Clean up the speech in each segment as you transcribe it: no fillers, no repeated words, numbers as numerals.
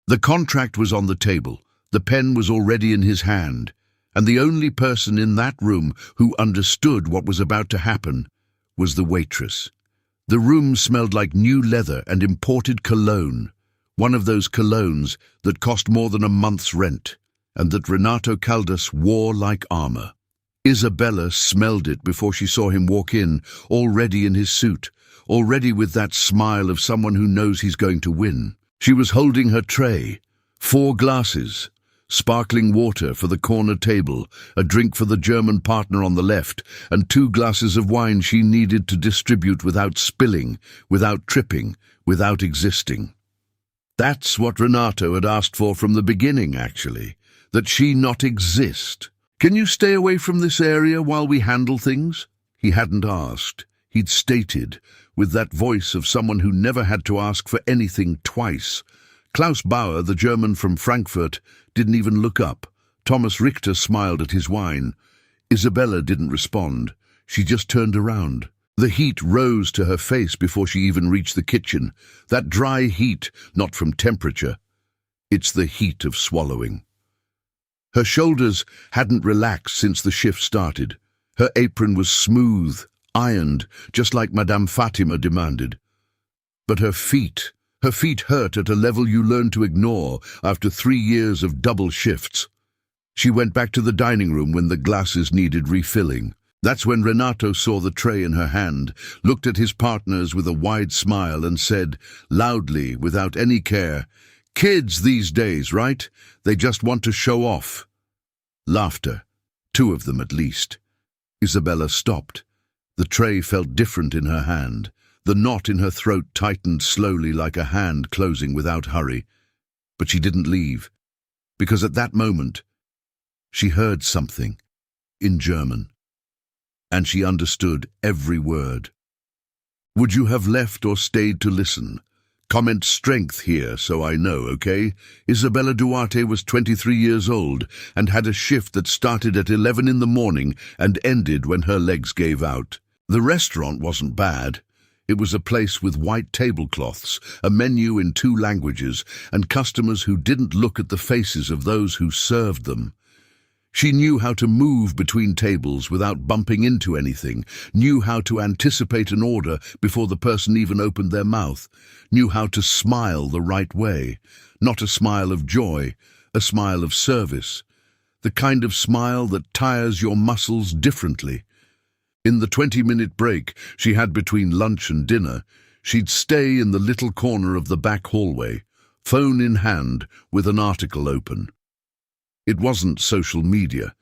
The contract was on the table, the pen was already in his hand, and the only person in that room who understood what was about to happen was the waitress. The room smelled like new leather and imported cologne, one of those colognes that cost more than a month's rent, and that Renato Caldas wore like armor. Isabella smelled it before she saw him walk in, already in his suit, already with that smile of someone who knows he's going to win. She was holding her tray, 4 glasses, sparkling water for the corner table, a drink for the German partner on the left, and 2 glasses of wine she needed to distribute without spilling, without tripping, without existing. That's what Renato had asked for from the beginning, actually, that she not exist. "Can you stay away from this area while we handle things?" He hadn't asked. He'd stated, with that voice of someone who never had to ask for anything twice. Klaus Bauer, the German from Frankfurt, didn't even look up. Thomas Richter smiled at his wine. Isabella didn't respond. She just turned around. The heat rose to her face before she even reached the kitchen. That dry heat, not from temperature. It's the heat of swallowing. Her shoulders hadn't relaxed since the shift started. Her apron was smooth, ironed, just like Madame Fatima demanded. But her feet hurt at a level you learn to ignore after 3 years of double shifts. She went back to the dining room when the glasses needed refilling. That's when Renato saw the tray in her hand, looked at his partners with a wide smile and said, loudly, without any care, "Kids these days, right? They just want to show off." Laughter. 2 of them at least. Isabella stopped. The tray felt different in her hand. The knot in her throat tightened slowly like a hand closing without hurry. But she didn't leave, because at that moment, she heard something in German. And she understood every word. "Would you have left or stayed to listen? Comment strength here so I know, okay?" Isabella Duarte was 23 years old and had a shift that started at 11 in the morning and ended when her legs gave out. The restaurant wasn't bad. It was a place with white tablecloths, a menu in 2 languages, and customers who didn't look at the faces of those who served them. She knew how to move between tables without bumping into anything, knew how to anticipate an order before the person even opened their mouth, knew how to smile the right way, not a smile of joy, a smile of service, the kind of smile that tires your muscles differently. In the 20-minute break she had between lunch and dinner, she'd stay in the little corner of the back hallway, phone in hand with an article open. It wasn't social media.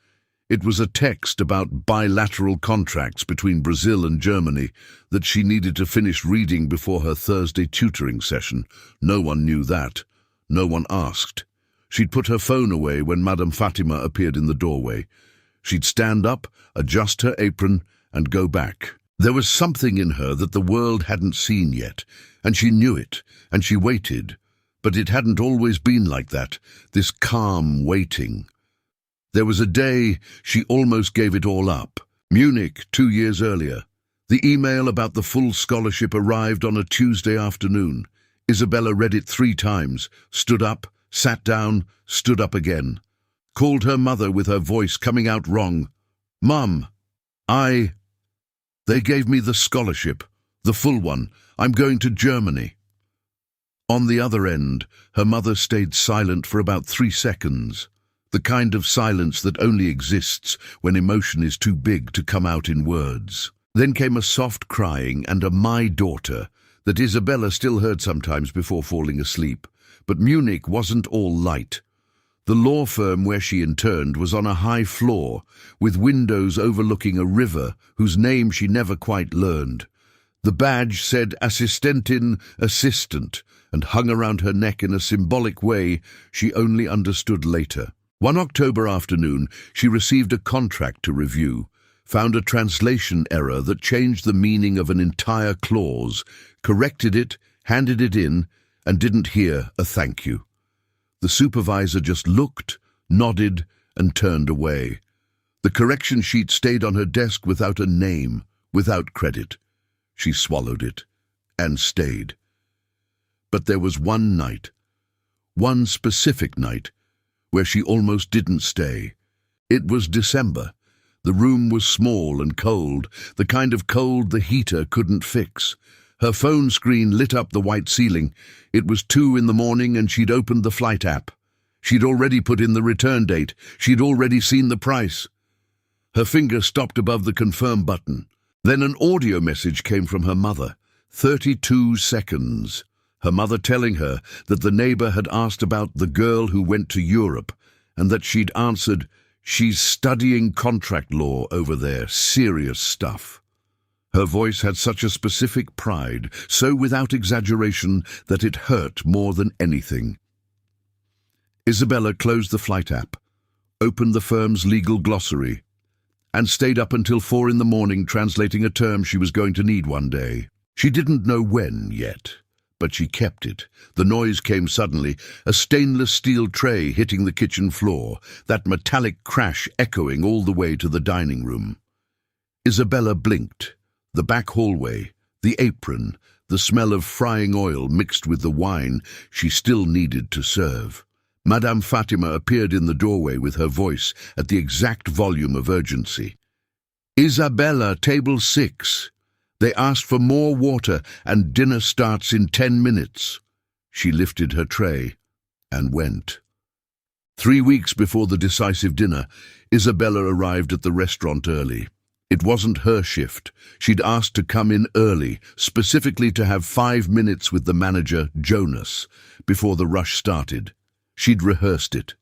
It was a text about bilateral contracts between Brazil and Germany that she needed to finish reading before her Thursday tutoring session. No one knew that. No one asked. She'd put her phone away when Madame Fatima appeared in the doorway. She'd stand up, adjust her apron, and go back. There was something in her that the world hadn't seen yet, and she knew it, and she waited. But it hadn't always been like that, this calm waiting. There was a day she almost gave it all up. Munich, 2 years earlier. The email about the full scholarship arrived on a Tuesday afternoon. Isabella read it 3 times, stood up, sat down, stood up again. Called her mother with her voice coming out wrong. "Mum, they gave me the scholarship, the full one. I'm going to Germany." On the other end, her mother stayed silent for about 3 seconds, the kind of silence that only exists when emotion is too big to come out in words. Then came a soft crying and a "my daughter" that Isabella still heard sometimes before falling asleep. But Munich wasn't all light. The law firm where she interned was on a high floor, with windows overlooking a river whose name she never quite learned. The badge said Assistentin, assistant, and hung around her neck in a symbolic way she only understood later. One October afternoon, she received a contract to review, found a translation error that changed the meaning of an entire clause, corrected it, handed it in, and didn't hear a thank you. The supervisor just looked, nodded, and turned away. The correction sheet stayed on her desk without a name, without credit. She swallowed it, and stayed. But there was one night one specific night, where she almost didn't stay. It was December. The room was small and cold, the kind of cold the heater couldn't fix. Her phone screen lit up the white ceiling. It was 2 in the morning and she'd opened the flight app. She'd already put in the return date. She'd already seen the price. Her finger stopped above the confirm button. Then an audio message came from her mother. 32 seconds. Her mother telling her that the neighbor had asked about the girl who went to Europe and that she'd answered, "She's studying contract law over there, serious stuff." Her voice had such a specific pride, so without exaggeration, that it hurt more than anything. Isabella closed the flight app, opened the firm's legal glossary, and stayed up until 4 in the morning translating a term she was going to need one day. She didn't know when yet, but she kept it. The noise came suddenly, a stainless steel tray hitting the kitchen floor, that metallic crash echoing all the way to the dining room. Isabella blinked. The back hallway, the apron, the smell of frying oil mixed with the wine she still needed to serve. Madame Fatima appeared in the doorway with her voice at the exact volume of urgency. "Isabella, table 6. They asked for more water and dinner starts in 10 minutes. She lifted her tray and went. 3 weeks before the decisive dinner, Isabella arrived at the restaurant early. It wasn't her shift. She'd asked to come in early, specifically to have 5 minutes with the manager, Jonas, before the rush started. She'd rehearsed it.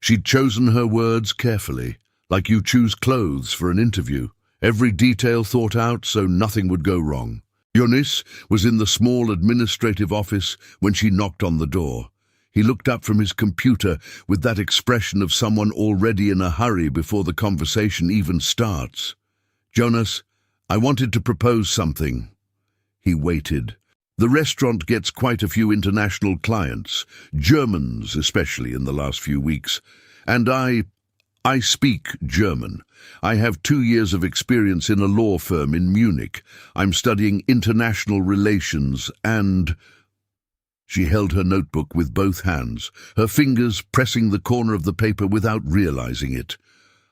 She'd chosen her words carefully, like you choose clothes for an interview. Every detail thought out so nothing would go wrong. Jonas was in the small administrative office when she knocked on the door. He looked up from his computer with that expression of someone already in a hurry before the conversation even starts. "Jonas, I wanted to propose something." He waited. The restaurant gets quite a few international clients, Germans especially in the last few weeks, and I speak German. I have 2 years of experience in a law firm in Munich. I'm studying international relations and... She held her notebook with both hands, her fingers pressing the corner of the paper without realizing it.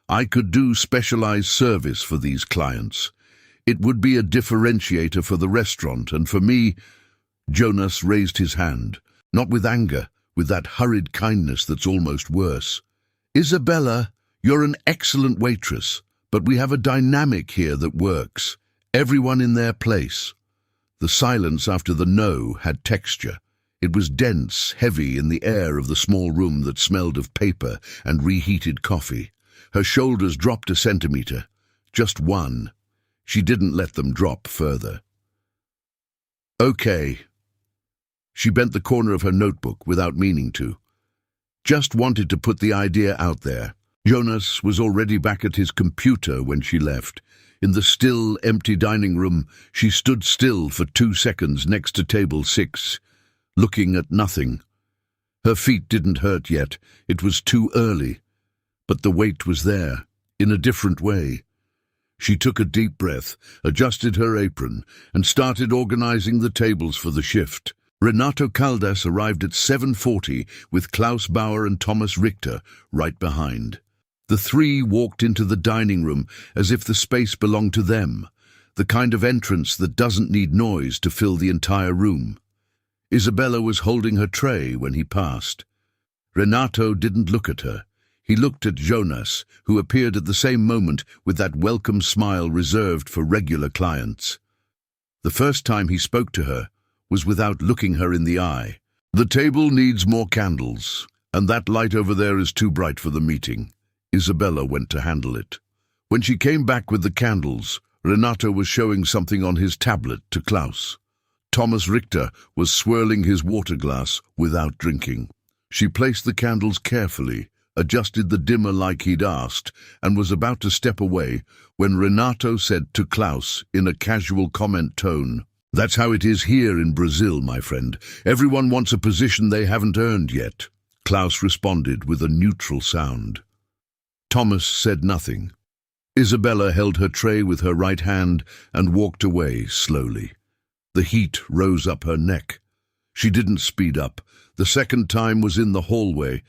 I could do specialized service for these clients. It would be a differentiator for the restaurant, and for me... Jonas raised his hand, not with anger, with that hurried kindness that's almost worse. "Isabella, you're an excellent waitress, but we have a dynamic here that works. Everyone in their place." The silence after the no had texture. It was dense, heavy in the air of the small room that smelled of paper and reheated coffee. Her shoulders dropped a centimeter. Just one. She didn't let them drop further. "Okay." She bent the corner of her notebook without meaning to. Just wanted to put the idea out there. Jonas was already back at his computer when she left. In the still, empty dining room, she stood still for 2 seconds next to table 6, looking at nothing. Her feet didn't hurt yet. It was too early. But the weight was there, in a different way. She took a deep breath, adjusted her apron, and started organizing the tables for the shift. Renato Caldas arrived at 7:40 with Klaus Bauer and Thomas Richter right behind. The three walked into the dining room as if the space belonged to them, the kind of entrance that doesn't need noise to fill the entire room. Isabella was holding her tray when he passed. Renato didn't look at her. He looked at Jonas, who appeared at the same moment with that welcome smile reserved for regular clients. The first time he spoke to her was without looking her in the eye. "The table needs more candles, and that light over there is too bright for the meeting." Isabella went to handle it. When she came back with the candles, Renato was showing something on his tablet to Klaus. Thomas Richter was swirling his water glass without drinking. She placed the candles carefully, adjusted the dimmer like he'd asked, and was about to step away when Renato said to Klaus in a casual comment tone, "That's how it is here in Brazil, my friend. Everyone wants a position they haven't earned yet." Klaus responded with a neutral sound. Thomas said nothing. Isabella held her tray with her right hand and walked away slowly. The heat rose up her neck. She didn't speed up. The second time was in the hallway.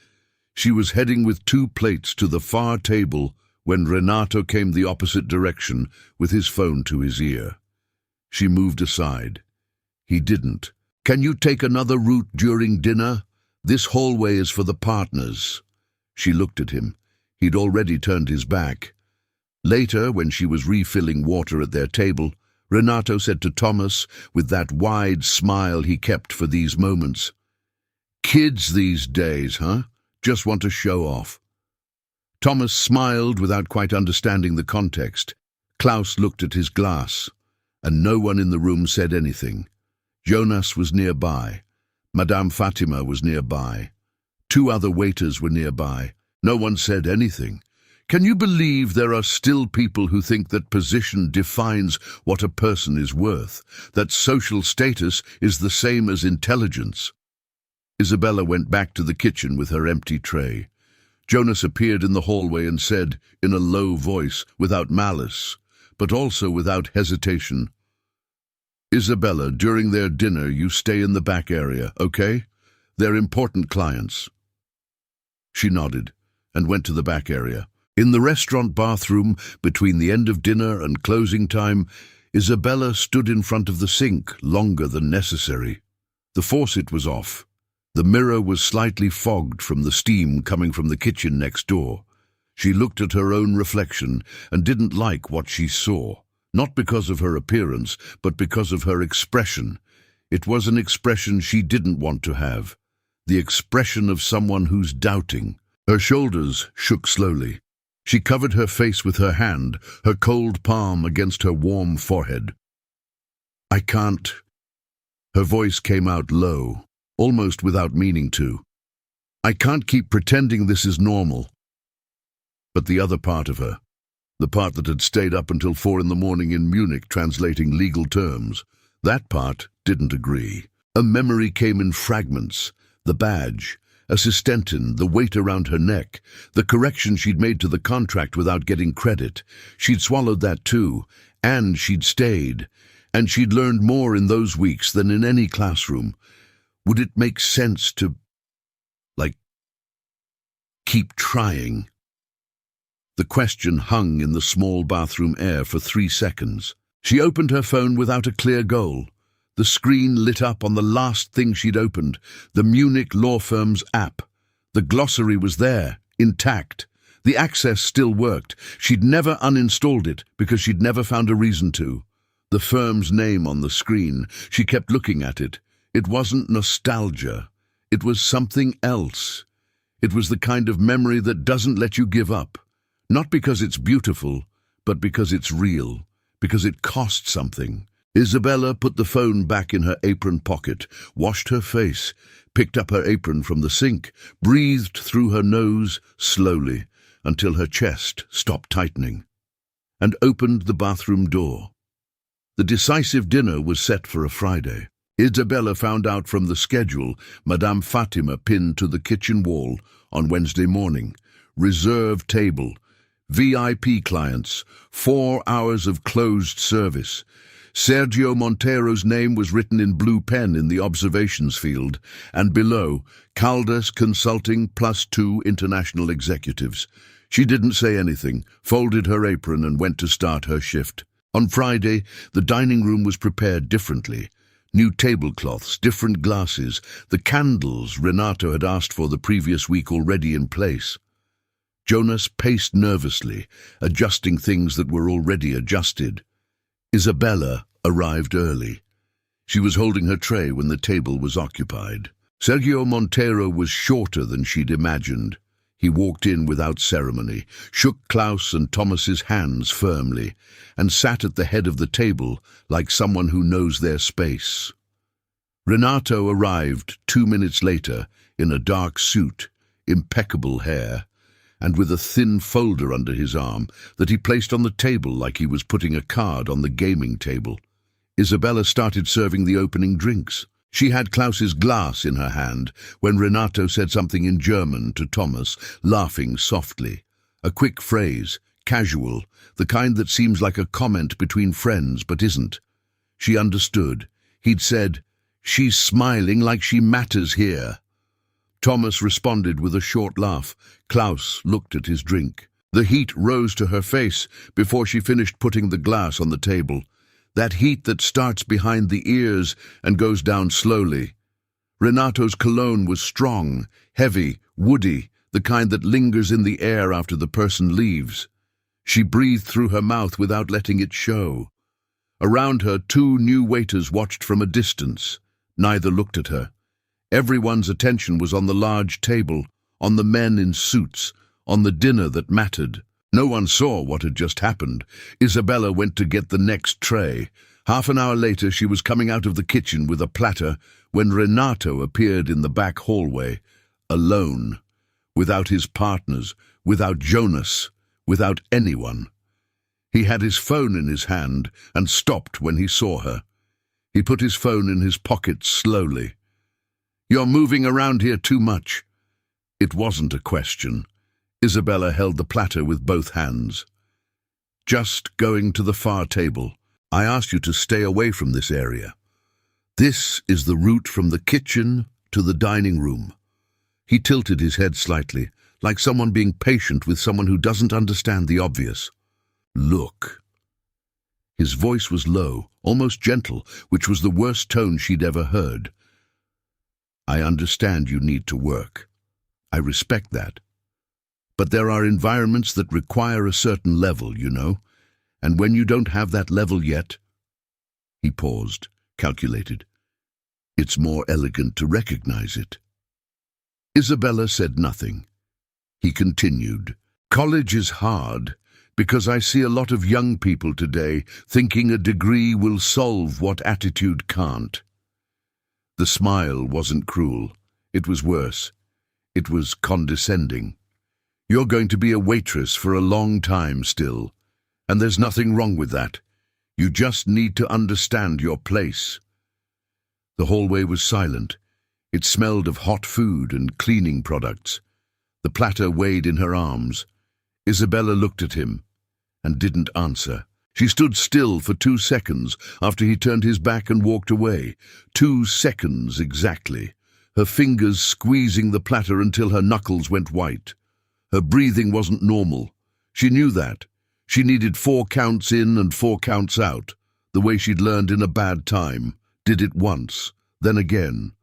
She was heading with 2 plates to the far table when Renato came the opposite direction with his phone to his ear. She moved aside. He didn't. "Can you take another route during dinner? This hallway is for the partners." She looked at him. He'd already turned his back. Later, when she was refilling water at their table, Renato said to Thomas, with that wide smile he kept for these moments, "Kids these days, huh? Just want to show off." Thomas smiled without quite understanding the context. Klaus looked at his glass, and no one in the room said anything. Jonas was nearby. Madame Fatima was nearby. 2 other waiters were nearby. No one said anything. Can you believe there are still people who think that position defines what a person is worth, that social status is the same as intelligence? Isabella went back to the kitchen with her empty tray. Jonas appeared in the hallway and said, in a low voice, without malice, but also without hesitation, "Isabella, during their dinner you stay in the back area, okay? They're important clients." She nodded and went to the back area. In the restaurant bathroom, between the end of dinner and closing time, Isabella stood in front of the sink longer than necessary. The faucet was off. The mirror was slightly fogged from the steam coming from the kitchen next door. She looked at her own reflection and didn't like what she saw, not because of her appearance, but because of her expression. It was an expression she didn't want to have, the expression of someone who's doubting. Her shoulders shook slowly. She covered her face with her hand, her cold palm against her warm forehead. "I can't." Her voice came out low, almost without meaning to. "I can't keep pretending this is normal." But the other part of her, the part that had stayed up until 4 in the morning in Munich translating legal terms, that part didn't agree. A memory came in fragments. The badge, Assistentin, the weight around her neck, the correction she'd made to the contract without getting credit. She'd swallowed that too, and she'd stayed. And she'd learned more in those weeks than in any classroom. Would it make sense to, keep trying? The question hung in the small bathroom air for 3 seconds. She opened her phone without a clear goal. The screen lit up on the last thing she'd opened, the Munich law firm's app. The glossary was there, intact. The access still worked. She'd never uninstalled it because she'd never found a reason to. The firm's name on the screen, she kept looking at it. It wasn't nostalgia. It was something else. It was the kind of memory that doesn't let you give up. Not because it's beautiful, but because it's real, because it cost something. Isabella put the phone back in her apron pocket, washed her face, picked up her apron from the sink, breathed through her nose slowly until her chest stopped tightening, and opened the bathroom door. The decisive dinner was set for a Friday. Isabella found out from the schedule Madame Fatima pinned to the kitchen wall on Wednesday morning. Reserved table, VIP clients, 4 hours of closed service. Sergio Montero's name was written in blue pen in the observations field, and below, Caldas Consulting +2 international executives. She didn't say anything, folded her apron and went to start her shift. On Friday, the dining room was prepared differently. New tablecloths, different glasses, the candles Renato had asked for the previous week already in place. Jonas paced nervously, adjusting things that were already adjusted. Isabella arrived early. She was holding her tray when the table was occupied. Sergio Montero was shorter than she'd imagined. He walked in without ceremony, shook Klaus and Thomas's hands firmly, and sat at the head of the table like someone who knows their space. Renato arrived 2 minutes later in a dark suit, impeccable hair, and with a thin folder under his arm that he placed on the table like he was putting a card on the gaming table. Isabella started serving the opening drinks. She had Klaus's glass in her hand when Renato said something in German to Thomas, laughing softly. A quick phrase, casual, the kind that seems like a comment between friends but isn't. She understood. He'd said, She's smiling like she matters here." Thomas responded with a short laugh. Klaus looked at his drink. The heat rose to her face before she finished putting the glass on the table. That heat that starts behind the ears and goes down slowly. Renato's cologne was strong, heavy, woody, the kind that lingers in the air after the person leaves. She breathed through her mouth without letting it show. Around her, 2 new waiters watched from a distance. Neither looked at her. Everyone's attention was on the large table, on the men in suits, on the dinner that mattered. No one saw what had just happened. Isabella went to get the next tray. Half an hour later, she was coming out of the kitchen with a platter when Renato appeared in the back hallway, alone, without his partners, without Jonas, without anyone. He had his phone in his hand and stopped when he saw her. He put his phone in his pocket slowly. "You're moving around here too much." It wasn't a question. Isabella held the platter with both hands. "Just going to the far table. I asked you to stay away from this area. This is the route from the kitchen to the dining room." He tilted his head slightly, like someone being patient with someone who doesn't understand the obvious. "Look." His voice was low, almost gentle, which was the worst tone she'd ever heard. "I understand you need to work. I respect that. But there are environments that require a certain level, you know, and when you don't have that level yet—" He paused, calculated. "It's more elegant to recognize it." Isabella said nothing. He continued, "College is hard because I see a lot of young people today thinking a degree will solve what attitude can't." The smile wasn't cruel. It was worse. It was condescending. "You're going to be a waitress for a long time still, and there's nothing wrong with that. You just need to understand your place." The hallway was silent. It smelled of hot food and cleaning products. The platter weighed in her arms. Isabella looked at him and didn't answer. She stood still for 2 seconds after he turned his back and walked away. 2 seconds exactly, her fingers squeezing the platter until her knuckles went white. Her breathing wasn't normal. She knew that. She needed 4 counts in and 4 counts out, the way she'd learned in a bad time. Did it once, then again.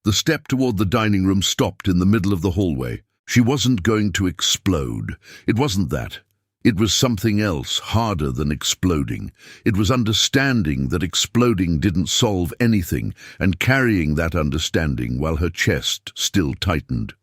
The step toward the dining room stopped in the middle of the hallway. She wasn't going to explode. It wasn't that. It was something else, harder than exploding. It was understanding that exploding didn't solve anything, and carrying that understanding while her chest still tightened.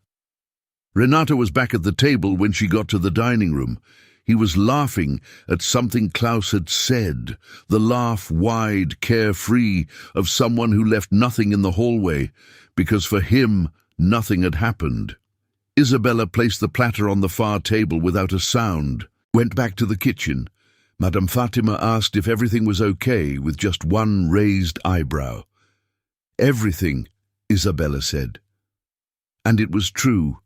Renato was back at the table when she got to the dining room. He was laughing at something Klaus had said, the laugh wide, carefree, of someone who left nothing in the hallway, because for him nothing had happened. Isabella placed the platter on the far table without a sound, went back to the kitchen. Madame Fatima asked if everything was okay with just one raised eyebrow. "Everything," Isabella said. And it was true,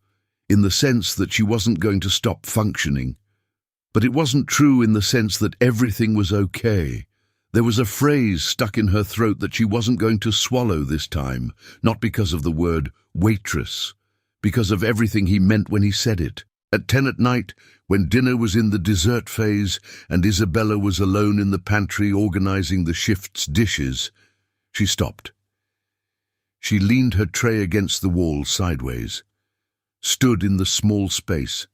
in the sense that she wasn't going to stop functioning. But it wasn't true in the sense that everything was okay. There was a phrase stuck in her throat that she wasn't going to swallow this time, not because of the word waitress, because of everything he meant when he said it. At 10 at night, when dinner was in the dessert phase and Isabella was alone in the pantry organizing the shift's dishes, she stopped. She leaned her tray against the wall sideways, stood in the small space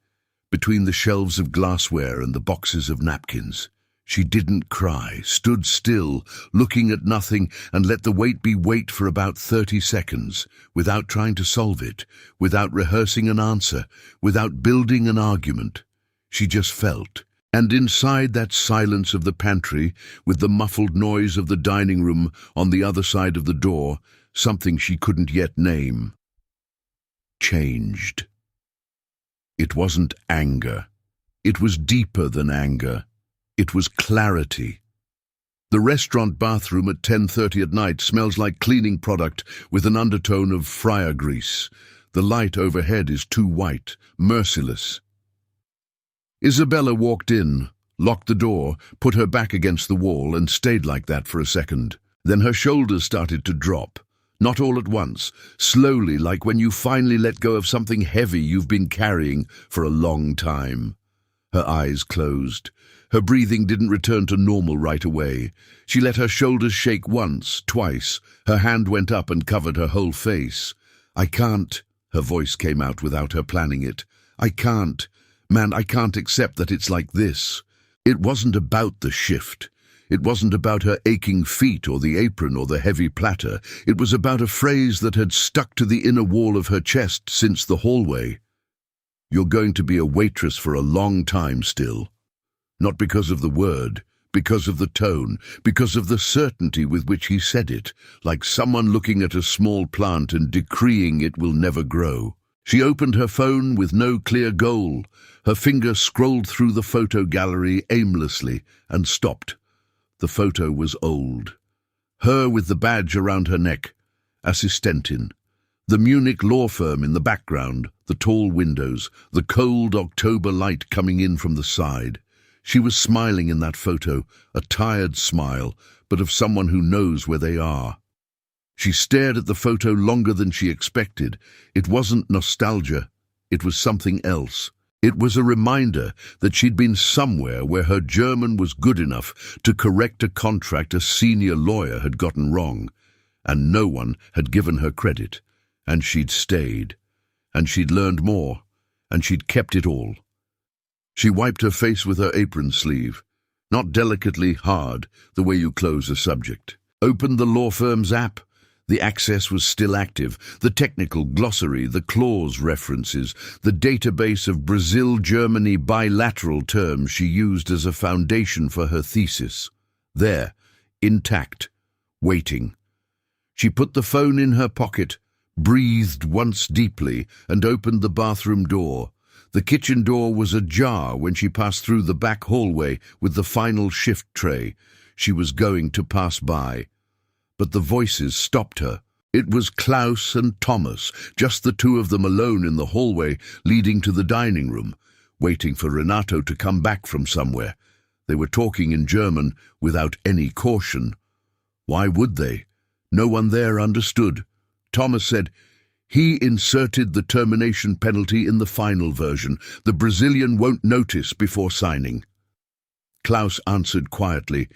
between the shelves of glassware and the boxes of napkins. She didn't cry, stood still, looking at nothing, and let the wait be wait for about 30 seconds, without trying to solve it, without rehearsing an answer, without building an argument. She just felt. And inside that silence of the pantry, with the muffled noise of the dining room on the other side of the door, something she couldn't yet name changed. It wasn't anger. It was deeper than anger. It was clarity. The restaurant bathroom at 10:30 at night smells like cleaning product with an undertone of fryer grease. The light overhead is too white, merciless. Isabella walked in, locked the door, put her back against the wall, and stayed like that for a second. Then her shoulders started to drop. Not all at once, slowly, like when you finally let go of something heavy you've been carrying for a long time. Her eyes closed. Her breathing didn't return to normal right away. She let her shoulders shake once, twice. Her hand went up and covered her whole face. "I can't," her voice came out without her planning it. "I can't. Man, I can't accept that it's like this." It wasn't about the shift. It wasn't about her aching feet or the apron or the heavy platter. It was about a phrase that had stuck to the inner wall of her chest since the hallway. "You're going to be a waitress for a long time still." Not because of the word, because of the tone, because of the certainty with which he said it, like someone looking at a small plant and decreeing it will never grow. She opened her phone with no clear goal. Her finger scrolled through the photo gallery aimlessly and stopped. The photo was old. Her with the badge around her neck, Assistentin. The Munich law firm in the background, the tall windows, the cold October light coming in from the side. She was smiling in that photo, a tired smile, but of someone who knows where they are. She stared at the photo longer than she expected. It wasn't nostalgia. It was something else. It was a reminder that she'd been somewhere where her German was good enough to correct a contract a senior lawyer had gotten wrong, and no one had given her credit, and she'd stayed, and she'd learned more, and she'd kept it all. She wiped her face with her apron sleeve, not delicately hard, the way you close a subject. Opened the law firm's app. The access was still active, the technical glossary, the clause references, the database of Brazil-Germany bilateral terms she used as a foundation for her thesis. There, intact, waiting. She put the phone in her pocket, breathed once deeply, and opened the bathroom door. The kitchen door was ajar when she passed through the back hallway with the final shift tray. She was going to pass by. But the voices stopped her. It was Klaus and Thomas, just the two of them alone in the hallway leading to the dining room, waiting for Renato to come back from somewhere. They were talking in German without any caution. Why would they? No one there understood. Thomas said, "He inserted the termination penalty in the final version. The Brazilian won't notice before signing." Klaus answered quietly,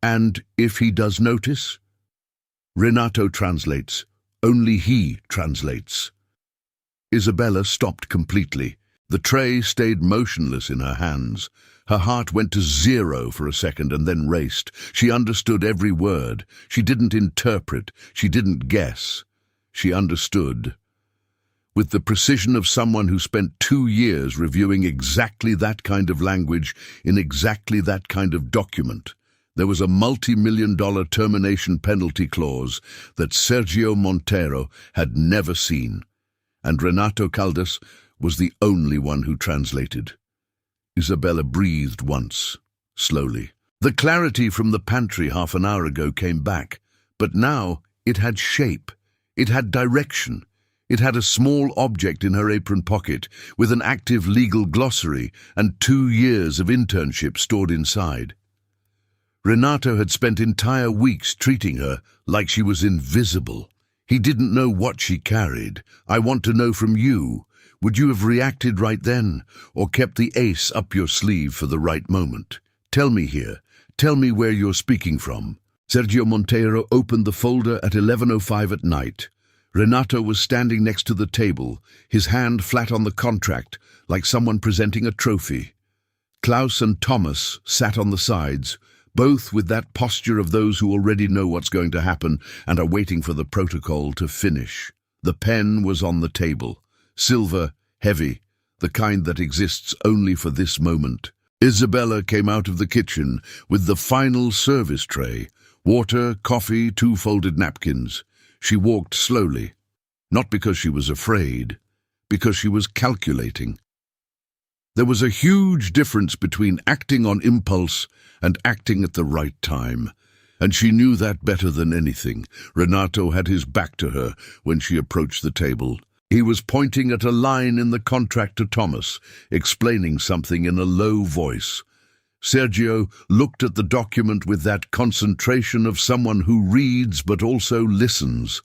"And if he does notice?" Renato translates. Only he translates. Isabella stopped completely. The tray stayed motionless in her hands. Her heart went to 0 for a second and then raced. She understood every word. She didn't interpret. She didn't guess. She understood. With the precision of someone who spent 2 years reviewing exactly that kind of language in exactly that kind of document. There was a multi-million-dollar termination penalty clause that Sergio Monteiro had never seen, and Renato Caldas was the only one who translated. Isabella breathed once, slowly. The clarity from the pantry half an hour ago came back, but now it had shape, it had direction. It had a small object in her apron pocket with an active legal glossary and 2 years of internship stored inside. Renato had spent entire weeks treating her like she was invisible. He didn't know what she carried. "I want to know from you. Would you have reacted right then, or kept the ace up your sleeve for the right moment? Tell me here. Tell me where you're speaking from." Sergio Monteiro opened the folder at 11:05 at night. Renato was standing next to the table, his hand flat on the contract, like someone presenting a trophy. Klaus and Thomas sat on the sides, both with that posture of those who already know what's going to happen and are waiting for the protocol to finish. The pen was on the table, silver, heavy, the kind that exists only for this moment. Isabella came out of the kitchen with the final service tray, water, coffee, 2 folded napkins. She walked slowly, not because she was afraid, because she was calculating. There was a huge difference between acting on impulse and acting at the right time, and she knew that better than anything. Renato had his back to her when she approached the table. He was pointing at a line in the contract to Thomas, explaining something in a low voice. Sergio looked at the document with that concentration of someone who reads but also listens.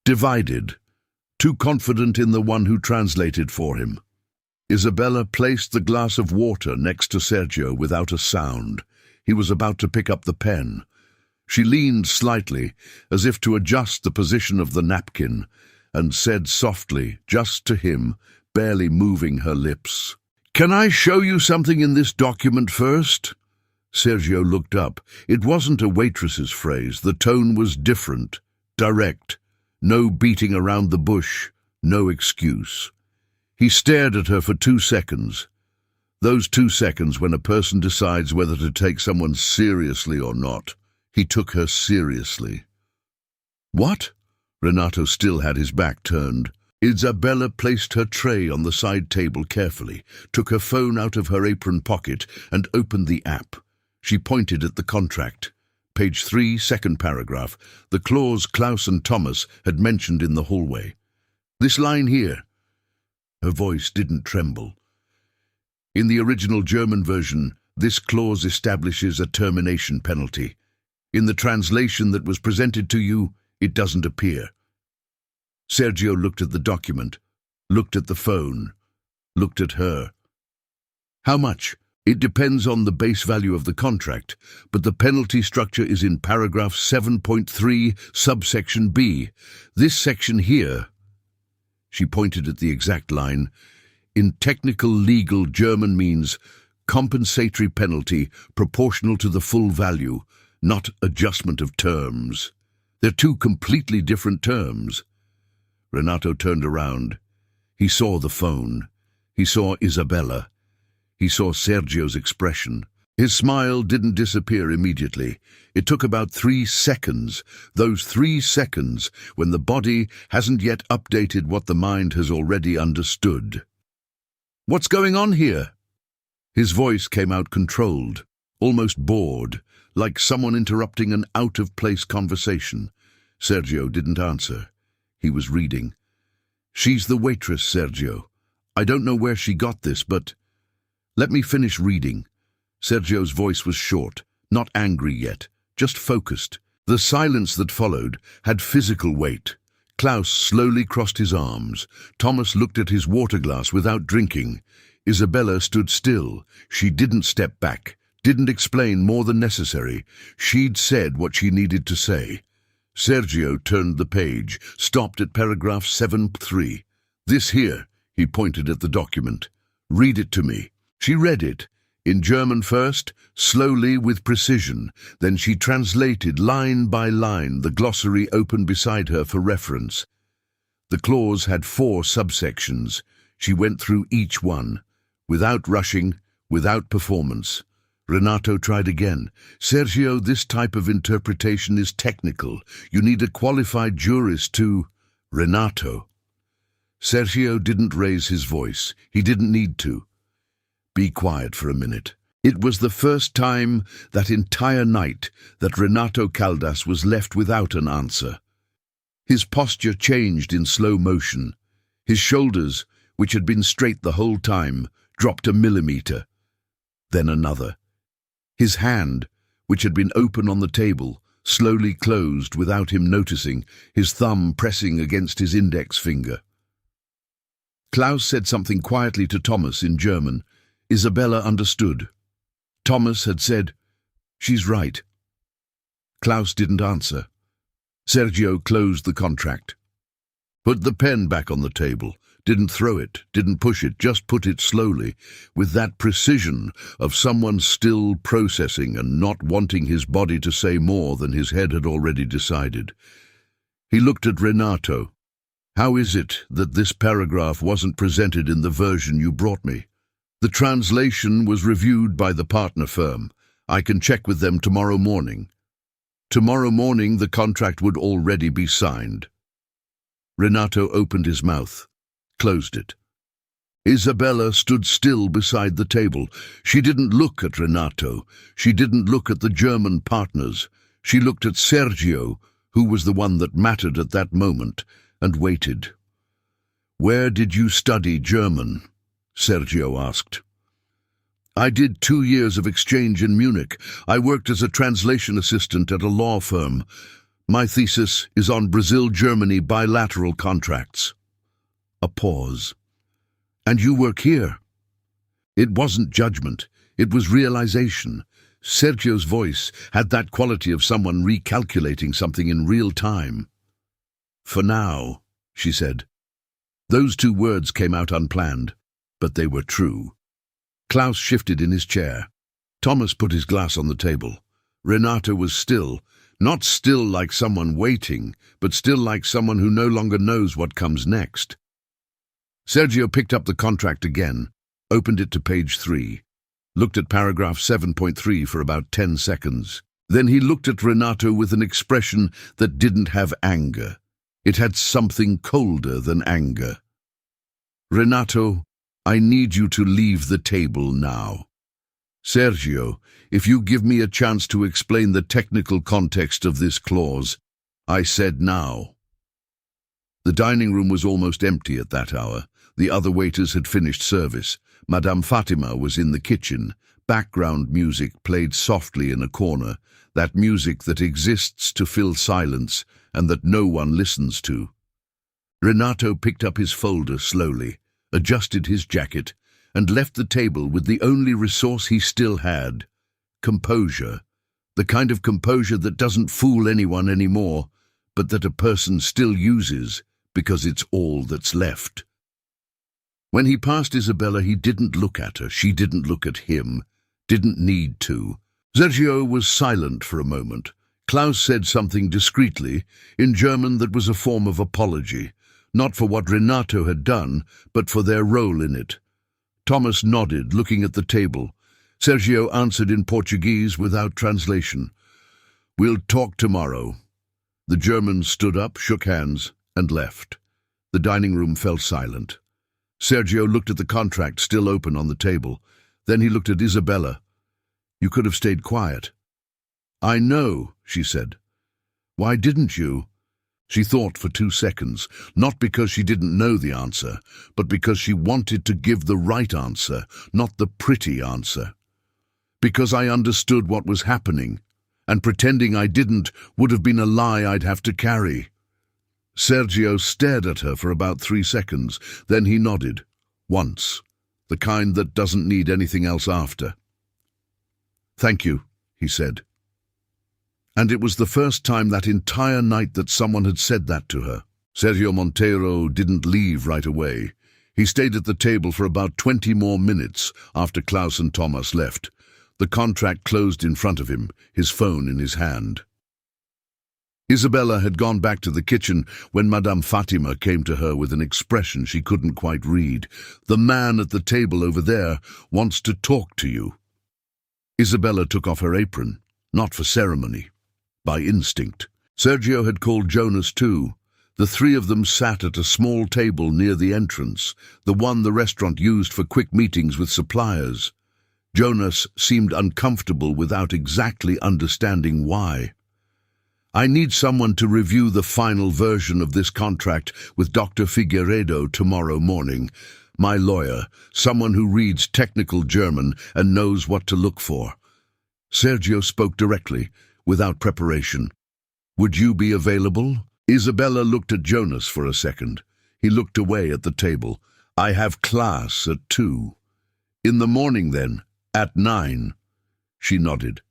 divided, too confident in the one who translated for him. Isabella placed the glass of water next to Sergio without a sound. He was about to pick up the pen. She leaned slightly, as if to adjust the position of the napkin, and said softly, just to him, barely moving her lips, "Can I show you something in this document first?" Sergio looked up. It wasn't a waitress's phrase. The tone was different, direct. No beating around the bush, no excuse. He stared at her for 2 seconds. Those 2 seconds when a person decides whether to take someone seriously or not. He took her seriously. "What?" Renato still had his back turned. Isabella placed her tray on the side table carefully, took her phone out of her apron pocket, and opened the app. She pointed at the contract. Page 3, second paragraph, the clause Klaus and Thomas had mentioned in the hallway. "This line here." Her voice didn't tremble. "In the original German version, this clause establishes a termination penalty. In the translation that was presented to you, it doesn't appear." Sergio looked at the document, looked at the phone, looked at her. "How much?" "It depends on the base value of the contract, but the penalty structure is in paragraph 7.3, subsection B. This section here," she pointed at the exact line, "in technical legal German means compensatory penalty proportional to the full value, not adjustment of terms. They're two completely different terms." Renato turned around. He saw the phone. He saw Isabella. He saw Sergio's expression. His smile didn't disappear immediately. It took about 3 seconds, those 3 seconds when the body hasn't yet updated what the mind has already understood. "What's going on here?" His voice came out controlled, almost bored, like someone interrupting an out-of-place conversation. Sergio didn't answer. He was reading. "She's the waitress, Sergio. I don't know where she got this, but let me finish reading." Sergio's voice was short, not angry yet, just focused. The silence that followed had physical weight. Klaus slowly crossed his arms. Thomas looked at his water glass without drinking. Isabella stood still. She didn't step back, didn't explain more than necessary. She'd said what she needed to say. Sergio turned the page, stopped at paragraph 7.3. "This here," he pointed at the document. "Read it to me." She read it, in German first, slowly with precision. Then she translated line by line, the glossary open beside her for reference. The clause had 4 subsections. She went through each one, without rushing, without performance. Renato tried again. "Sergio, this type of interpretation is technical. You need a qualified jurist to—" "Renato." Sergio didn't raise his voice. He didn't need to. "Be quiet for a minute." It was the first time that entire night that Renato Caldas was left without an answer. His posture changed in slow motion. His shoulders, which had been straight the whole time, dropped a millimeter, then another. His hand, which had been open on the table, slowly closed without him noticing, his thumb pressing against his index finger. Klaus said something quietly to Thomas in German. Isabella understood. Thomas had said, "She's right." Klaus didn't answer. Sergio closed the contract. Put the pen back on the table. Didn't throw it, didn't push it, just put it slowly, with that precision of someone still processing and not wanting his body to say more than his head had already decided. He looked at Renato. "How is it that this paragraph wasn't presented in the version you brought me?" "The translation was reviewed by the partner firm. I can check with them tomorrow morning." Tomorrow morning the contract would already be signed. Renato opened his mouth, closed it. Isabella stood still beside the table. She didn't look at Renato. She didn't look at the German partners. She looked at Sergio, who was the one that mattered at that moment, and waited. "Where did you study German?" Sergio asked. "I did 2 years of exchange in Munich. I worked as a translation assistant at a law firm. My thesis is on Brazil-Germany bilateral contracts. A pause. And you work here? It wasn't judgment. It was realization. Sergio's voice had that quality of someone recalculating something in real time. For now, she said. Those two words came out unplanned, but they were true. Klaus shifted in his chair. Thomas put his glass on the table. Renato was still, not still like someone waiting, but still like someone who no longer knows what comes next. Sergio picked up the contract again, opened it to page 3, looked at paragraph 7.3 for about 10 seconds. Then he looked at Renato with an expression that didn't have anger. It had something colder than anger. Renato, I need you to leave the table now. Sergio, if you give me a chance to explain the technical context of this clause, I said now. The dining room was almost empty at that hour. The other waiters had finished service. Madame Fatima was in the kitchen. Background music played softly in a corner, that music that exists to fill silence and that no one listens to. Renato picked up his folder slowly, adjusted his jacket, and left the table with the only resource he still had, composure. The kind of composure that doesn't fool anyone anymore, but that a person still uses because it's all that's left. When he passed Isabella, he didn't look at her. She didn't look at him. Didn't need to. Sergio was silent for a moment. Klaus said something discreetly, in German that was a form of apology, not for what Renato had done, but for their role in it. Thomas nodded, looking at the table. Sergio answered in Portuguese without translation. We'll talk tomorrow. The German stood up, shook hands, and left. The dining room fell silent. Sergio looked at the contract still open on the table. Then he looked at Isabella. You could have stayed quiet. I know, she said. Why didn't you? She thought for 2 seconds, not because she didn't know the answer, but because she wanted to give the right answer, not the pretty answer. Because I understood what was happening, and pretending I didn't would have been a lie I'd have to carry. Sergio stared at her for about 3 seconds, then he nodded. Once. The kind that doesn't need anything else after. Thank you, he said. And it was the first time that entire night that someone had said that to her. Sergio Monteiro didn't leave right away. He stayed at the table for about 20 more minutes after Klaus and Thomas left. The contract closed in front of him, his phone in his hand. Isabella had gone back to the kitchen when Madame Fatima came to her with an expression she couldn't quite read. The man at the table over there wants to talk to you. Isabella took off her apron, not for ceremony, by instinct. Sergio had called Jonas too. The three of them sat at a small table near the entrance, the one the restaurant used for quick meetings with suppliers. Jonas seemed uncomfortable without exactly understanding why. I need someone to review the final version of this contract with Dr. Figueiredo tomorrow morning. My lawyer, someone who reads technical German and knows what to look for. Sergio spoke directly, without preparation. Would you be available? Isabella looked at Jonas for a second. He looked away at the table. I have class at 2. In the morning then, at 9. She nodded.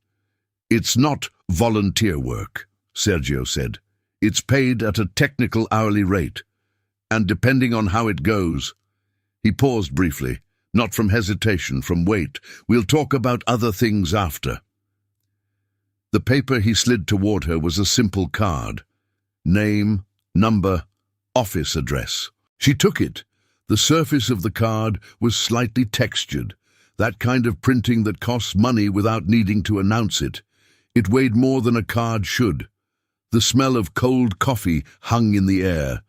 It's not volunteer work, Sergio said. It's paid at a technical hourly rate. And depending on how it goes. He paused briefly, not from hesitation, from wait. We'll talk about other things after. The paper he slid toward her was a simple card. Name, number, office address. She took it. The surface of the card was slightly textured, that kind of printing that costs money without needing to announce it. It weighed more than a card should. The smell of cold coffee hung in the air.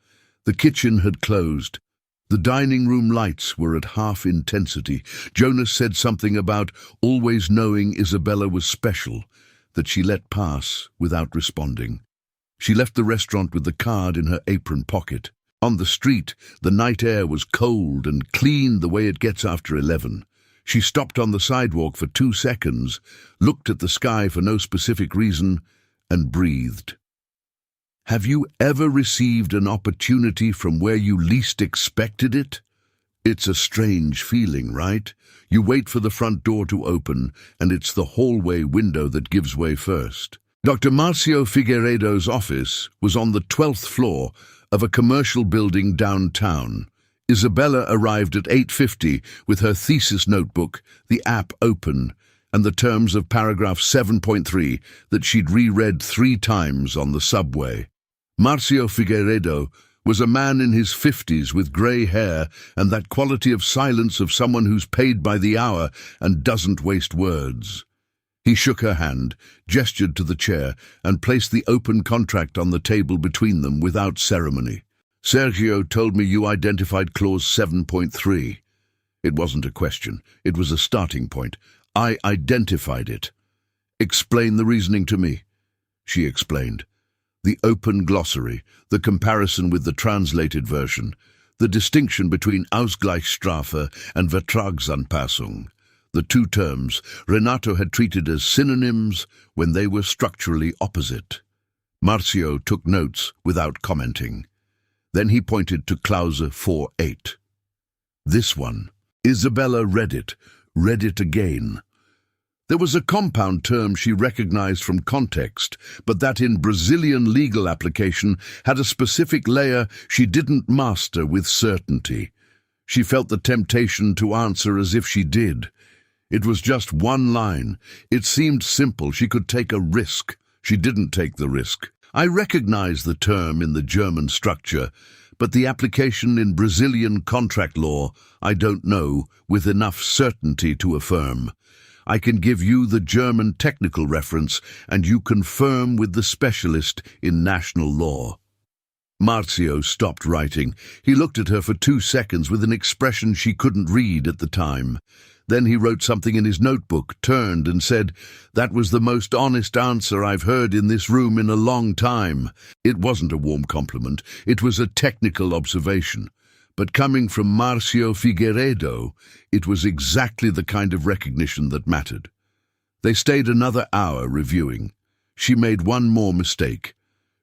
The kitchen had closed. The dining room lights were at half intensity. Jonas said something about always knowing Isabella was special, that she let pass without responding. She left the restaurant with the card in her apron pocket. On the street, the night air was cold and clean the way it gets after 11. She stopped on the sidewalk for 2 seconds, looked at the sky for no specific reason, and breathed. Have you ever received an opportunity from where you least expected it? It's a strange feeling, right? You wait for the front door to open, and it's the hallway window that gives way first. Dr. Marcio Figueiredo's office was on the 12th floor of a commercial building downtown. Isabella arrived at 8:50 with her thesis notebook, the app open, and the terms of paragraph 7.3 that she'd reread 3 times on the subway. Marcio Figueiredo was a man in his 50s with grey hair and that quality of silence of someone who's paid by the hour and doesn't waste words. He shook her hand, gestured to the chair, and placed the open contract on the table between them without ceremony. Sergio told me you identified clause 7.3. It wasn't a question. It was a starting point. I identified it. Explain the reasoning to me. She explained. The open glossary, the comparison with the translated version, the distinction between Ausgleichsstrafe and Vertragsanpassung. The 2 terms Renato had treated as synonyms when they were structurally opposite. Marcio took notes without commenting. Then he pointed to clause 4.8. This one. Isabella read it again. There was a compound term she recognized from context, but that in Brazilian legal application had a specific layer she didn't master with certainty. She felt the temptation to answer as if she did. It was just 1 line. It seemed simple. She could take a risk. She didn't take the risk. I recognize the term in the German structure, but the application in Brazilian contract law, I don't know with enough certainty to affirm. I can give you the German technical reference, and you confirm with the specialist in national law. Marcio stopped writing. He looked at her for 2 seconds with an expression she couldn't read at the time. Then he wrote something in his notebook, turned and said, "That was the most honest answer I've heard in this room in a long time." It wasn't a warm compliment. It was a technical observation. But coming from Marcio Figueiredo, it was exactly the kind of recognition that mattered. They stayed another hour reviewing. She made one more mistake.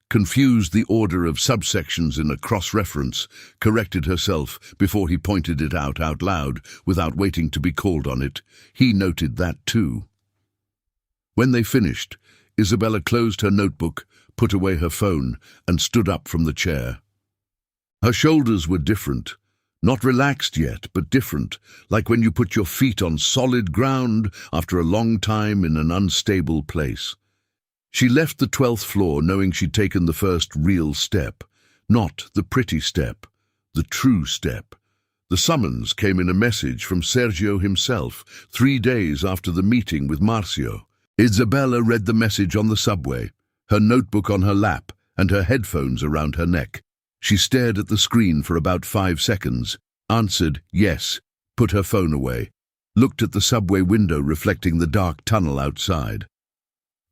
Confused the order of subsections in a cross-reference, corrected herself before he pointed it out loud without waiting to be called on it. He noted that too. When they finished, Isabella closed her notebook, put away her phone, and stood up from the chair. Her shoulders were different. Not relaxed yet, but different, like when you put your feet on solid ground after a long time in an unstable place. She left the 12th floor knowing she'd taken the first real step. Not the pretty step, the true step. The summons came in a message from Sergio himself, 3 days after the meeting with Marcio. Isabella read the message on the subway, her notebook on her lap and her headphones around her neck. She stared at the screen for about 5 seconds, answered yes, put her phone away, looked at the subway window reflecting the dark tunnel outside.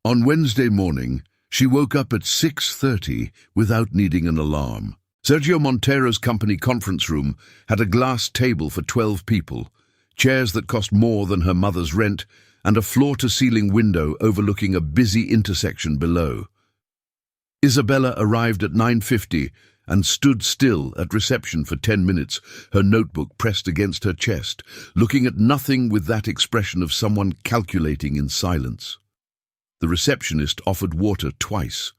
On Wednesday morning, she woke up at 6:30 without needing an alarm. Sergio Montero's company conference room had a glass table for 12 people, chairs that cost more than her mother's rent, and a floor-to-ceiling window overlooking a busy intersection below. Isabella arrived at 9:50 and stood still at reception for 10 minutes, her notebook pressed against her chest, looking at nothing with that expression of someone calculating in silence. The receptionist offered water twice.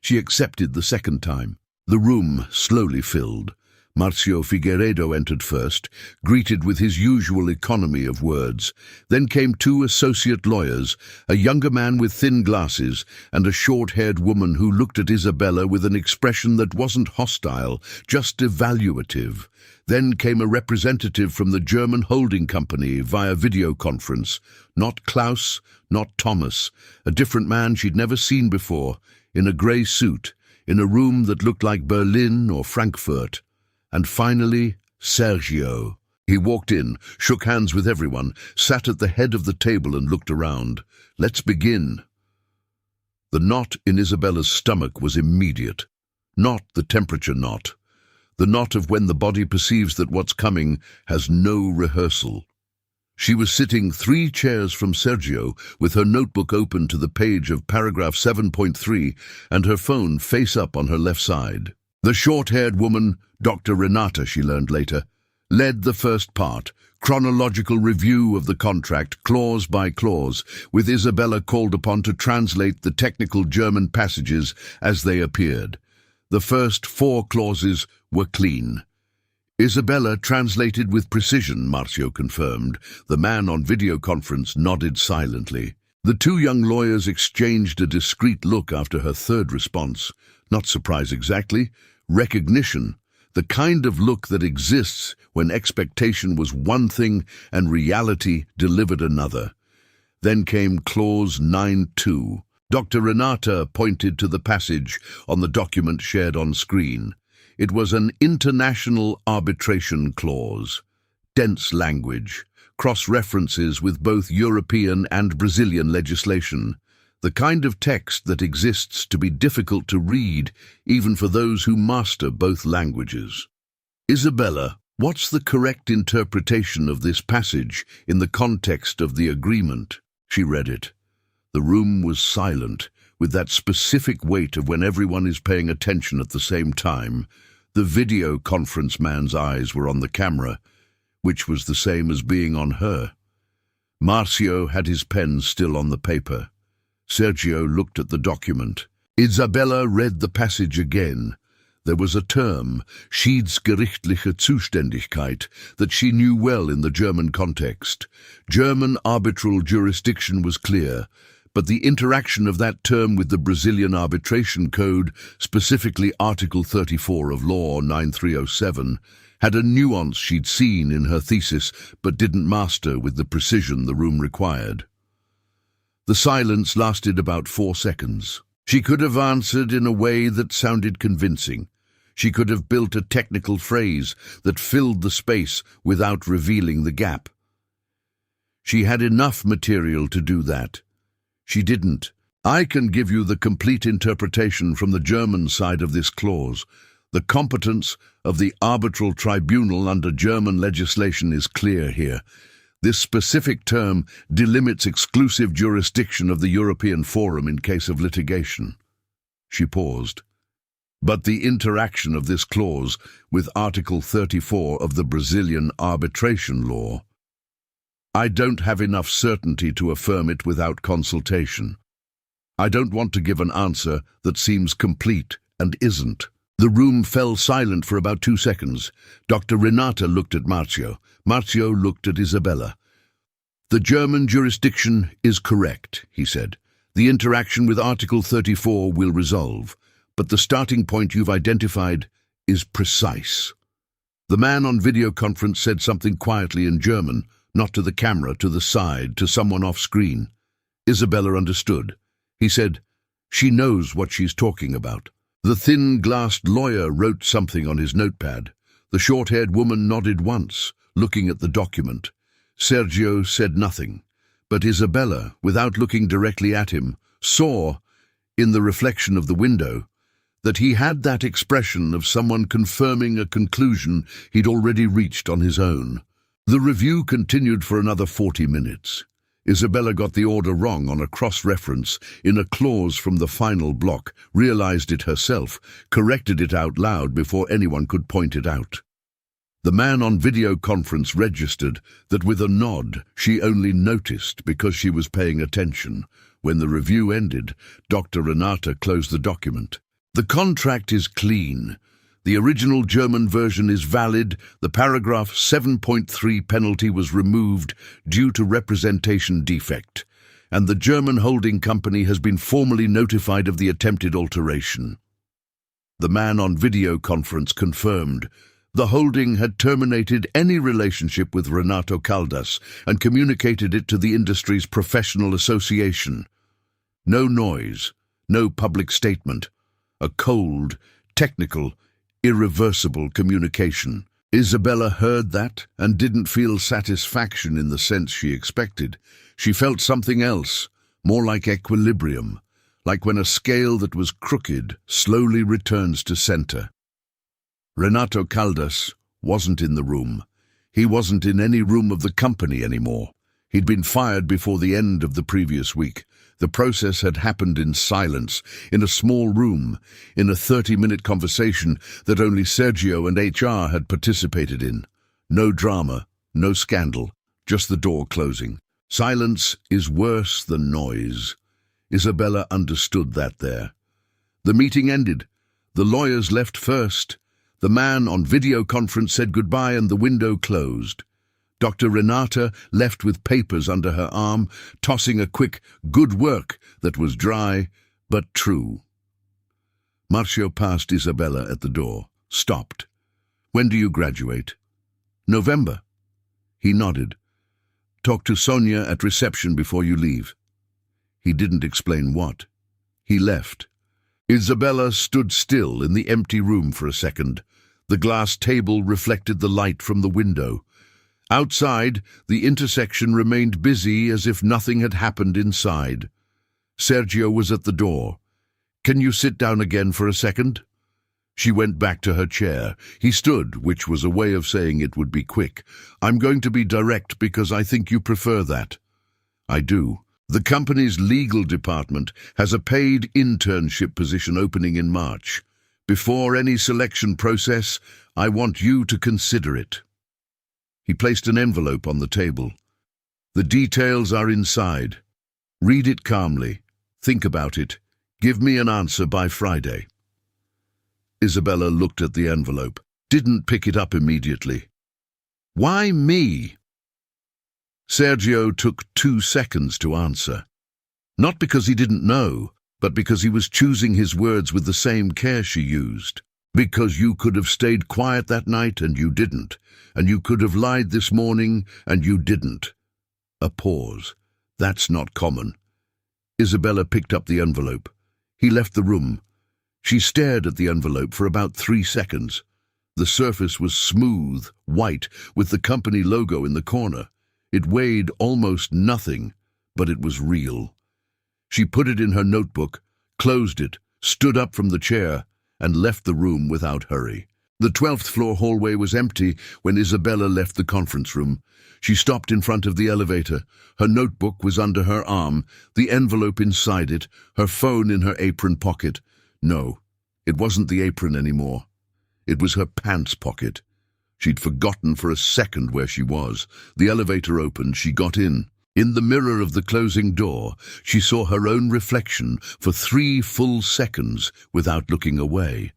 She accepted the second time. The room slowly filled. Marcio Figueiredo entered first, greeted with his usual economy of words. Then came 2 associate lawyers, a younger man with thin glasses and a short-haired woman who looked at Isabella with an expression that wasn't hostile, just evaluative. Then came a representative from the German holding company via video conference. Not Klaus, not Thomas, a different man she'd never seen before, in a grey suit, in a room that looked like Berlin or Frankfurt. And finally, Sergio. He walked in, shook hands with everyone, sat at the head of the table and looked around. "Let's begin." The knot in Isabella's stomach was immediate. Not the temperature knot. The knot of when the body perceives that what's coming has no rehearsal. She was sitting 3 chairs from Sergio with her notebook open to the page of paragraph 7.3 and her phone face up on her left side. The short-haired woman, Dr. Renata, she learned later, led the first part, chronological review of the contract, clause by clause, with Isabella called upon to translate the technical German passages as they appeared. The first 4 clauses were clean. Isabella translated with precision, Marcio confirmed. The man on video conference nodded silently. The 2 young lawyers exchanged a discreet look after her third response. Not surprise exactly, recognition. The kind of look that exists when expectation was one thing and reality delivered another. Then came clause 9.2. Dr. Renata pointed to the passage on the document shared on screen. It was an international arbitration clause. Dense language, cross-references with both European and Brazilian legislation. The kind of text that exists to be difficult to read, even for those who master both languages. Isabella, what's the correct interpretation of this passage in the context of the agreement? She read it. The room was silent, with that specific weight of when everyone is paying attention at the same time. The video conference man's eyes were on the camera, which was the same as being on her. Marcio had his pen still on the paper. Sergio looked at the document. Isabella read the passage again. There was a term, schiedsgerichtliche Zuständigkeit, that she knew well in the German context. German arbitral jurisdiction was clear, but the interaction of that term with the Brazilian arbitration code, specifically Article 34 of Law 9307, had a nuance she'd seen in her thesis but didn't master with the precision the room required. The silence lasted about 4 seconds. She could have answered in a way that sounded convincing. She could have built a technical phrase that filled the space without revealing the gap. She had enough material to do that. She didn't. I can give you the complete interpretation from the German side of this clause. The competence of the arbitral tribunal under German legislation is clear here. This specific term delimits exclusive jurisdiction of the European Forum in case of litigation. She paused. But the interaction of this clause with Article 34 of the Brazilian arbitration law, I don't have enough certainty to affirm it without consultation. I don't want to give an answer that seems complete and isn't. The room fell silent for about 2 seconds. Dr. Renata looked at Marcio. Marcio looked at Isabella. The German jurisdiction is correct, he said. The interaction with Article 34 will resolve, but the starting point you've identified is precise. The man on video conference said something quietly in German, not to the camera, to the side, to someone off screen. Isabella understood. He said, "She knows what she's talking about." The thin-glassed lawyer wrote something on his notepad. The short-haired woman nodded once, looking at the document. Sergio said nothing, but Isabella, without looking directly at him, saw, in the reflection of the window, that he had that expression of someone confirming a conclusion he'd already reached on his own. The review continued for another 40 minutes. Isabella got the order wrong on a cross-reference in a clause from the final block, realized it herself, corrected it out loud before anyone could point it out. The man on video conference registered that with a nod she only noticed because she was paying attention. When the review ended, Dr. Renata closed the document. The contract is clean. The original German version is valid. The paragraph 7.3 penalty was removed due to representation defect, and the German holding company has been formally notified of the attempted alteration. The man on video conference confirmed the holding had terminated any relationship with Renato Caldas and communicated it to the industry's professional association. No noise, no public statement, a cold, technical, irreversible communication. Isabella heard that and didn't feel satisfaction in the sense she expected. She felt something else, more like equilibrium, like when a scale that was crooked slowly returns to center. Renato Caldas wasn't in the room. He wasn't in any room of the company anymore. He'd been fired before the end of the previous week. The process had happened in silence, in a small room, in a 30-minute conversation that only Sergio and HR had participated in. No drama, no scandal, just the door closing. Silence is worse than noise. Isabella understood that there. The meeting ended. The lawyers left first. The man on video conference said goodbye and the window closed. Dr. Renata left with papers under her arm, tossing a quick "good work" that was dry but true. Marcio passed Isabella at the door, stopped. "When do you graduate?" "November." He nodded. "Talk to Sonia at reception before you leave." He didn't explain what. He left. Isabella stood still in the empty room for a second. The glass table reflected the light from the window. Outside, the intersection remained busy as if nothing had happened inside. Sergio was at the door. "Can you sit down again for a second?" She went back to her chair. He stood, which was a way of saying it would be quick. "I'm going to be direct because I think you prefer that." "I do. The company's legal department has a paid internship position opening in March. Before any selection process, I want you to consider it." He placed an envelope on the table. "The details are inside. Read it calmly. Think about it. Give me an answer by Friday." Isabella looked at the envelope, didn't pick it up immediately. "Why me?" Sergio took 2 seconds to answer. Not because he didn't know, but because he was choosing his words with the same care she used. "Because you could have stayed quiet that night and you didn't, and you could have lied this morning and you didn't." A pause. That's not common. Isabella picked up the envelope. He left the room. She stared at the envelope for about 3 seconds. The surface was smooth, white, with the company logo in the corner. It weighed almost nothing, but it was real. She put it in her notebook, closed it, stood up from the chair, and left the room without hurry. The 12th floor hallway was empty when Isabella left the conference room. She stopped in front of the elevator. Her notebook was under her arm, the envelope inside it, her phone in her apron pocket. No, it wasn't the apron anymore. It was her pants pocket. She'd forgotten for a second where she was. The elevator opened, she got in. In the mirror of the closing door, she saw her own reflection for 3 full seconds without looking away.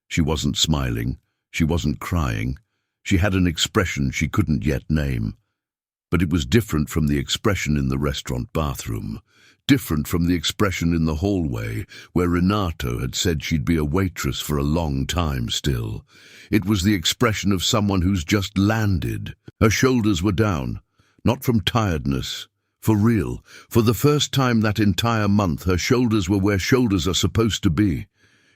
She wasn't smiling. She wasn't crying. She had an expression she couldn't yet name. But it was different from the expression in the restaurant bathroom, different from the expression in the hallway where Renato had said she'd be a waitress for a long time still. It was the expression of someone who's just landed. Her shoulders were down, not from tiredness. For real, for the first time that entire month, her shoulders were where shoulders are supposed to be.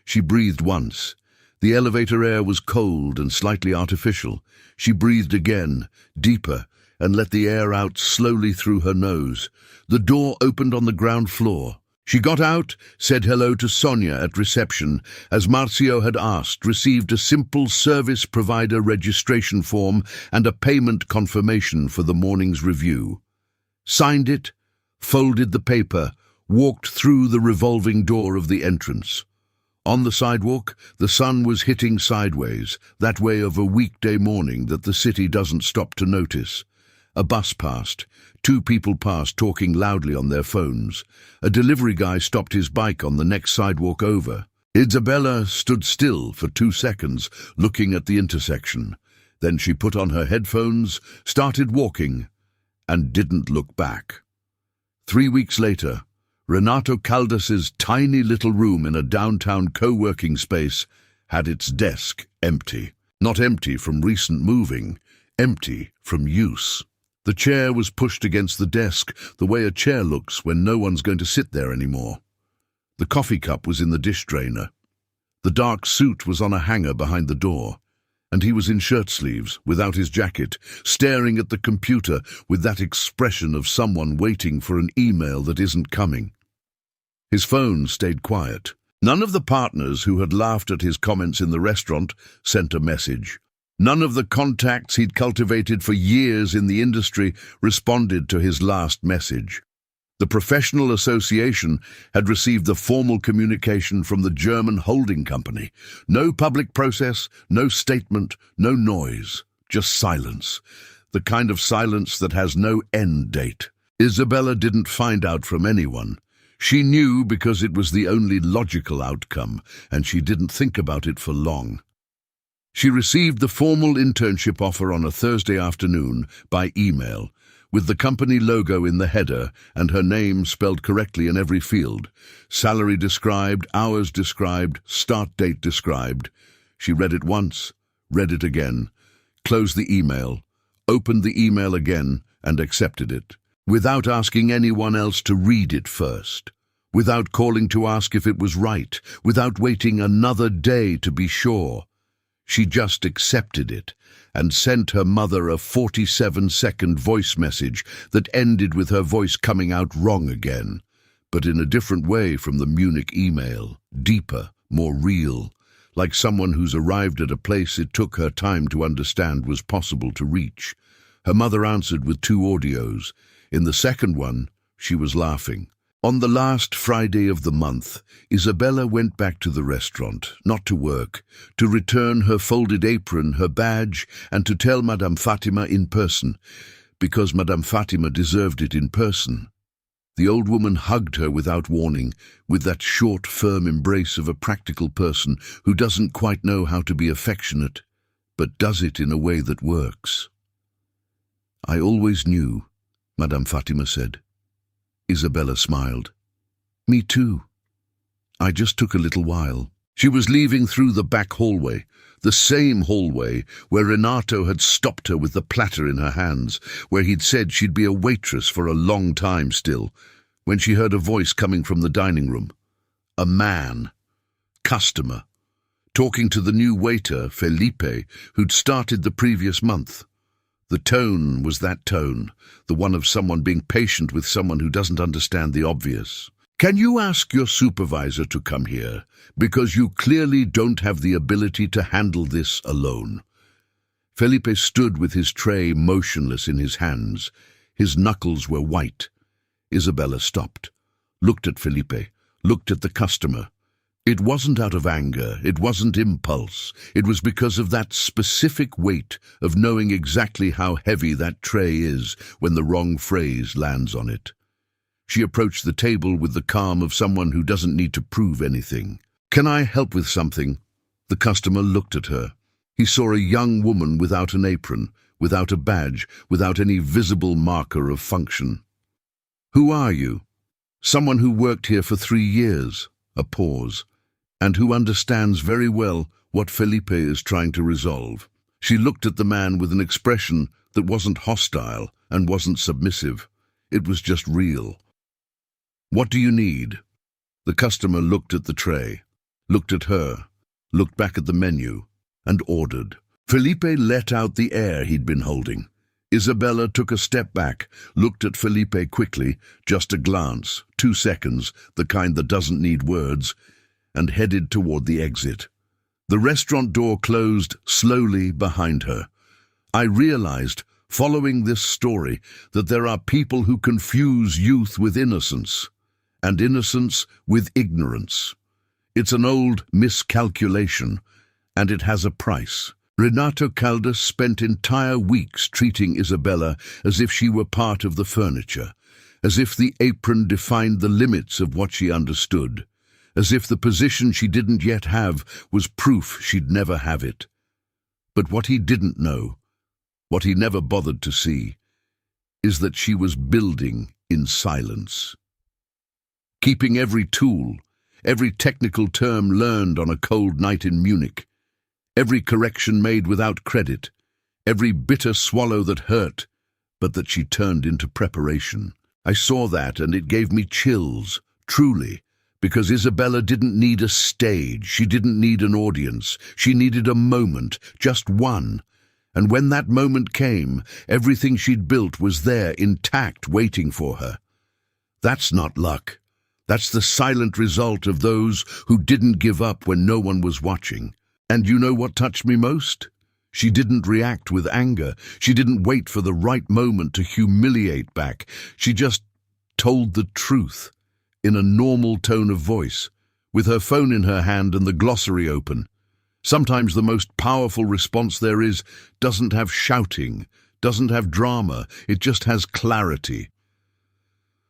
She breathed once. The elevator air was cold and slightly artificial. She breathed again, deeper, and let the air out slowly through her nose. The door opened on the ground floor. She got out, said hello to Sonia at reception, as Marcio had asked, received a simple service provider registration form and a payment confirmation for the morning's review. Signed it, folded the paper, walked through the revolving door of the entrance. On the sidewalk, the sun was hitting sideways, that way of a weekday morning that the city doesn't stop to notice. A bus passed. 2 people passed, talking loudly on their phones. A delivery guy stopped his bike on the next sidewalk over. Isabella stood still for 2 seconds, looking at the intersection. Then she put on her headphones, started walking, and didn't look back. 3 weeks later, Renato Caldas's tiny little room in a downtown co-working space had its desk empty. Not empty from recent moving, empty from use. The chair was pushed against the desk, the way a chair looks when no one's going to sit there anymore. The coffee cup was in the dish drainer. The dark suit was on a hanger behind the door, and he was in shirt sleeves, without his jacket, staring at the computer with that expression of someone waiting for an email that isn't coming. His phone stayed quiet. None of the partners who had laughed at his comments in the restaurant sent a message. None of the contacts he'd cultivated for years in the industry responded to his last message. The professional association had received the formal communication from the German holding company. No public process, no statement, no noise, just silence. The kind of silence that has no end date. Isabella didn't find out from anyone. She knew because it was the only logical outcome, and she didn't think about it for long. She received the formal internship offer on a Thursday afternoon by email, with the company logo in the header and her name spelled correctly in every field. Salary described, hours described, start date described. She read it once, read it again, closed the email, opened the email again, and accepted it, without asking anyone else to read it first, without calling to ask if it was right, without waiting another day to be sure. She just accepted it and sent her mother a 47-second voice message that ended with her voice coming out wrong again, but in a different way from the Munich email, deeper, more real, like someone who's arrived at a place it took her time to understand was possible to reach. Her mother answered with 2 audios. In the second one, she was laughing. On the last Friday of the month, Isabella went back to the restaurant, not to work, to return her folded apron, her badge, and to tell Madame Fatima in person, because Madame Fatima deserved it in person. The old woman hugged her without warning, with that short, firm embrace of a practical person who doesn't quite know how to be affectionate, but does it in a way that works. "I always knew," Madame Fatima said. Isabella smiled. "Me too. I just took a little while." She was leaving through the back hallway, the same hallway where Renato had stopped her with the platter in her hands, where he'd said she'd be a waitress for a long time still, when she heard a voice coming from the dining room. A man, customer, talking to the new waiter, Felipe, who'd started the previous month. The tone was that tone, the one of someone being patient with someone who doesn't understand the obvious. "Can you ask your supervisor to come here, because you clearly don't have the ability to handle this alone?" Felipe stood with his tray motionless in his hands. His knuckles were white. Isabella stopped, looked at Felipe, looked at the customer. It wasn't out of anger, it wasn't impulse. It was because of that specific weight of knowing exactly how heavy that tray is when the wrong phrase lands on it. She approached the table with the calm of someone who doesn't need to prove anything. "Can I help with something?" The customer looked at her. He saw a young woman without an apron, without a badge, without any visible marker of function. "Who are you?" "Someone who worked here for 3 years." A pause. "And who understands very well what Felipe is trying to resolve." She looked at the man with an expression that wasn't hostile and wasn't submissive. It was just real. "What do you need?" The customer looked at the tray, looked at her, looked back at the menu, and ordered. Felipe let out the air he'd been holding. Isabella took a step back, looked at Felipe quickly, just a glance, 2 seconds, the kind that doesn't need words, and headed toward the exit. The restaurant door closed slowly behind her. I realized, following this story, that there are people who confuse youth with innocence, and innocence with ignorance. It's an old miscalculation, and it has a price. Renato Caldas spent entire weeks treating Isabella as if she were part of the furniture, as if the apron defined the limits of what she understood, as if the position she didn't yet have was proof she'd never have it. But what he didn't know, what he never bothered to see, is that she was building in silence. Keeping every tool, every technical term learned on a cold night in Munich, every correction made without credit, every bitter swallow that hurt, but that she turned into preparation. I saw that, and it gave me chills, truly, because Isabella didn't need a stage, she didn't need an audience, she needed a moment, just one. And when that moment came, everything she'd built was there, intact, waiting for her. That's not luck. That's the silent result of those who didn't give up when no one was watching. And you know what touched me most? She didn't react with anger. She didn't wait for the right moment to humiliate back. She just told the truth in a normal tone of voice, with her phone in her hand and the glossary open. Sometimes the most powerful response there is doesn't have shouting, doesn't have drama, it just has clarity.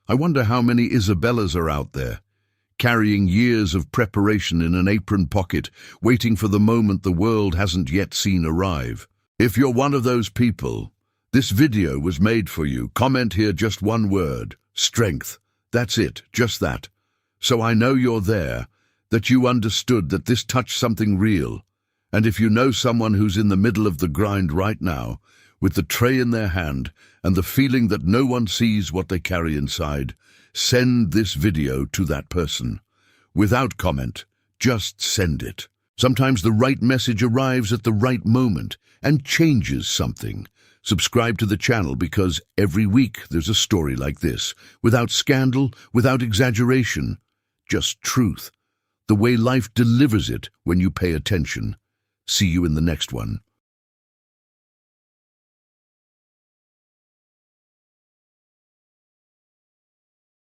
I wonder how many Isabellas are out there, carrying years of preparation in an apron pocket, waiting for the moment the world hasn't yet seen arrive. If you're one of those people, this video was made for you. Comment here just one word: strength. That's it, just that. So I know you're there, that you understood that this touched something real. And if you know someone who's in the middle of the grind right now, with the tray in their hand and the feeling that no one sees what they carry inside, send this video to that person. Without comment, just send it. Sometimes the right message arrives at the right moment and changes something. Subscribe to the channel because every week there's a story like this, without scandal, without exaggeration, just truth. The way life delivers it when you pay attention. See you in the next one.